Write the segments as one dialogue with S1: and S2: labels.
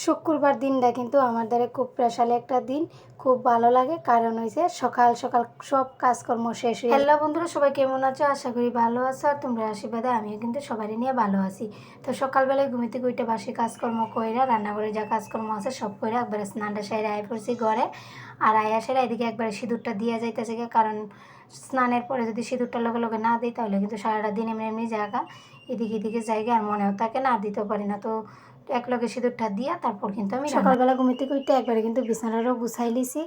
S1: শুক্রবার দিনটা কিন্তু আমার দ্বারা খুব স্পেশাল একটা দিন, খুব ভালো লাগে। কারণ হয়েছে সকাল সকাল সব কাজকর্ম শেষ হয়ে। হ্যালো বন্ধুরা, সবাই কেমন আছো? আশা করি ভালো আছো। আর তোমরা আশীর্বাদে আমিও কিন্তু সবারই নিয়ে ভালো আছি। তো সকালবেলায় ঘুম থেকে উঠে বাসি কাজকর্ম কইরা রান্নাঘরে যা কাজকর্ম আছে সব কইরা একবারে স্নানটা সেরে আয় পড়ছি ঘরে। আর আয়া সেরে এদিকে একবারে সিঁদুরটা দিয়ে যাইতেছে, কারণ স্নানের পরে যদি সিঁদুরটা লগে লগে না দিই তাহলে কিন্তু সারাটা দিন এমনি এমনি জায়গা এদিকে এদিকে জায়গা আর মনেও থাকে না, দিতেও পারি না। তো একলগে সিঁদুরটা দিয়া তারপর কিন্তু আমি সকালবেলা ঘুম থেকে উঠতে একবারে কিন্তু বিছানাটাও গুছাই লিছি।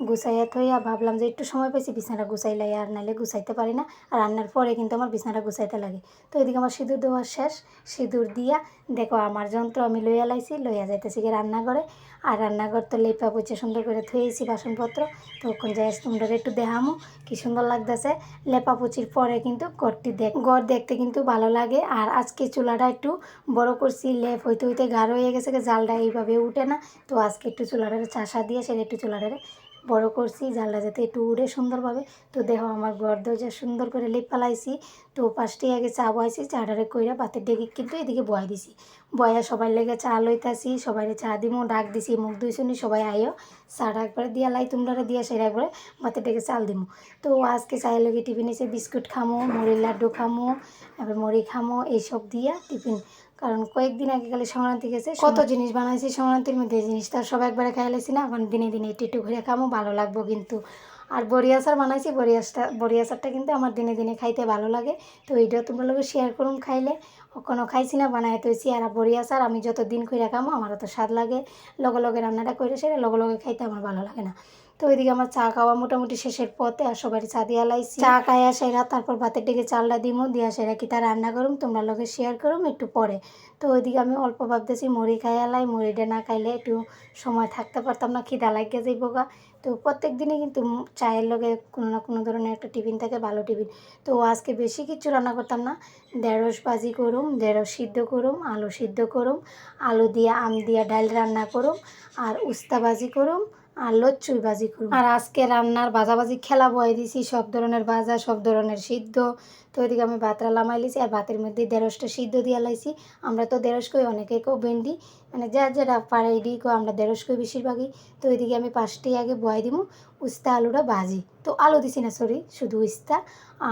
S1: গুছাইয়া থইয়া ভাবলাম যে একটু সময় পেয়েছি বিছানাটা গুছাইলাই, আর নাহলে গুছাইতে পারি না। আর রান্নার পরে কিন্তু আমার বিছানাটা গুছাইতে লাগে। তো এদিকে আমার সিঁদুর দেওয়া শেষ। সিঁদুর দিয়া দেখো আমার যন্ত্র আমি লইয়া লাইছি, লইয়া যাইতেছি কি রান্নাঘরে। আর রান্নাঘর তো লেপা পুচে সুন্দর করে থুয়েছি বাসনপত্র। তখন যাই তোমরা একটু দেখামো কি সুন্দর লাগতেছে। লেপাপুচির পরে কিন্তু ঘর দেখতে কিন্তু ভালো লাগে। আর আজকে চুলাটা একটু বড় করছি, লেপ হইতে হইতে গাঢ় হয়ে গেছে, জালটা এইভাবে উঠে না। তো আজকে একটু চুলাটারে চাষা দিয়ে সেটা একটু চুলাটারে বড় করছি, জালটা যাতে একটু উড়ে সুন্দরভাবে। তো দেখো আমার ঘর দরজা সুন্দর করে লেপ পালাইছি। তো পাঁচটি আগে চা বয়াইছি, চাটারে কইরা পাতের ডেকে কিন্তু এদিকে বয়া দিছি। বয়া সবাই লেগে চা লইতাছি, সবাই চা দিমু, ডাক দিছি, মুখ দুইশুনি সবাই আইও চাটা একবারে দিয়া লাই তোমরা দিয়া সেটা একবারে পাতের ডেকে চাল দিমু। তো আজকে চায়ের লগে টিফিন এসে বিস্কুট খামো, মুড়ির লাড্ডু খামো, এবার মুড়ি খামো, এইসব দিয়া টিফিন। কারণ কয়েকদিন আগে খালি সংক্রান্তি গেছে, কত জিনিস বানাইছি সংক্রান্তির মধ্যে, এই জিনিসটা সব একবারে খাই লাইছি না। এখন দিনে দিনে একটু একটু ঘুরে খামো, ভালো লাগবো কিন্তু। আর বড়ি আচার বানাইছি, বড়ি আচারটা কিন্তু আমার দিনে দিনে খাইতে ভালো লাগে। তো এইটাও তোমরা লোক শেয়ার করুন খাইলে। কখনো খাইছি না, বানাই তৈছি। আর বড়ি আচার আমি যত দিন করে খামো আমার তো স্বাদ লাগে। লগে লগে রান্নাটা করে সেটা লগে লগে খাইতে আমার ভালো লাগে না। তো ওইদিকে আমার চা খাওয়া মোটামুটি শেষের পথে, আর সবাই চা দিয়া লাইছি। চা খাইয়া সেরা তারপর ভাতের দিকে চালটা দিমু, দিয়া সেরা কি তা রান্না করুম, তোমরা লগে শেয়ার করুম একটু পরে। তো ওইদিকে আমি অল্প ভাবতেছি মুড়ি খাইয়া লাই, মুড়িটা না খাইলে একটু সময় থাকতে পারতাম না, খিদা লাগিয়ে যাইব গা। তো প্রত্যেক দিনই কিন্তু চায়ের লগে কোনো না কোনো ধরনের একটা টিফিন থাকে, ভালো টিফিন। তো আজকে বেশি কিছু রান্না করতাম না, ঢেঁড়স ভাজি করুম, ঢেঁড়স সিদ্ধ করুম, আলু সিদ্ধ করুম, আলু দিয়া আম দিয়া ডাল রান্না করুম, আর উস্তা ভাজি করুম, আর লচ্ছুই ভাজি করুম। আর আজকে রান্নার ভাজাভাজি খেলা বয়ে দিছি, সব ধরনের ভাজা, সব ধরনের সিদ্ধ। তো ওইদিকে আমি ভাত লামাই লিছি, আর ভাতের মধ্যে ঢেঁড়সটা সিদ্ধ দিয়া লাইছি। আমরা তো ঢেঁড়স কই, অনেকে কেউ ভেন্ডি, মানে যা যেটা পারে এডি কো, আমরা ঢেঁড়স কই বেশিরভাগই। তো ওইদিকে আমি পাঁচটি আগে বয়ে দিমু উস্তা আলুটা ভাজি। তো আলু দিছি না, সরি, শুধু উস্তা।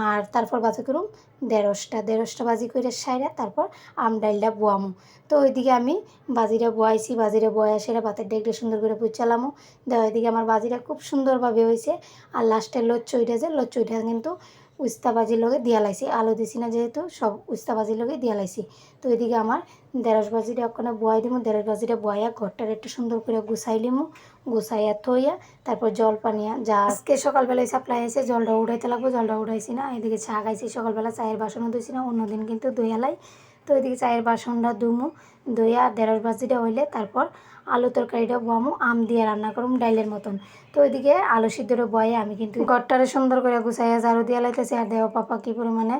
S1: আর তারপর ভাজি করুম ঢেঁড়সটা ভাজি করে সাইরা তারপর আম ডাইলটা বোয়ামু। তো ওইদিকে আমি বাজিটা বয়াইছি, বাজিটা বয়া সেরা ভাতের ডেকটা সুন্দর করে পুচালামো। দেওয়া এদিকে আমার বাজিটা খুব সুন্দরভাবে হয়েছে। আর লাস্টের লচ্চইটা কিন্তু উস্তা ভাজির লগে দিয়া লাইছি, আলু দিছি না যেহেতু, সব উস্তা ভাজির লগে দিয়া লাইছি। তো এদিকে আমার ঢেঁড়স ভাজিটা ওখানে বয়াই দিমু, ঢেঁড়স ভাজিটা বয়া ঘরটার একটু সুন্দর করে গুছাই লিমু, গুছাইয়া থইয়া তারপর জল পানিয়া যা আজকে সকালবেলায় সাপ্লাই আছে জলটা উঠাইতে লাগবো, জলটা উঠাইছি না। এদিকে চা খাইছি সকালবেলা, চায়ের বাসনও ধুইছি না, অন্যদিন কিন্তু ধুইয়ালাই। তো এদিকে চায়ের বাসনটা ধুমু, ধুইয়া ঢেঁড়স ভাজিটা হইলে তারপর আলু তরকারিটা বোয়ামু, আম দিয়ে রান্না করুম ডাইলের মতন। তো ওইদিকে আলু সিদ্ধটা বয়ে আমি কিন্তু ঘরটারে সুন্দর করে গুছাইয়া ঝাড়ু দিয়া লাইতেছি। আর দেহ পাপা কী পরিমাণে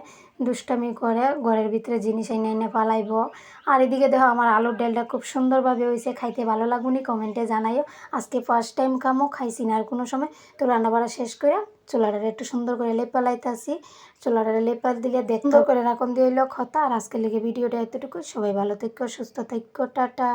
S1: দুষ্টামি করে, ঘরের ভিতরে জিনিস এনে এনে পালাইব। আর এদিকে দেখো আমার আলুর ডালটা খুব সুন্দরভাবে হয়েছে, খাইতে ভালো লাগুনি কমেন্টে জানাইও। আজকে ফার্স্ট টাইম খামো, খাইছি না আর কোনো সময়। তো রান্না বাড়া শেষ করে চুলাটারে একটু সুন্দর করে লেপা লাইতেছি। চুলাটারে লেপা দিলে দেখতে করে রাখুন দিয়ে হইলো কথা। আর আজকে লেগে ভিডিওটা এতটুকু, সবাই ভালো থেকো, সুস্থ থেকো, টাটা।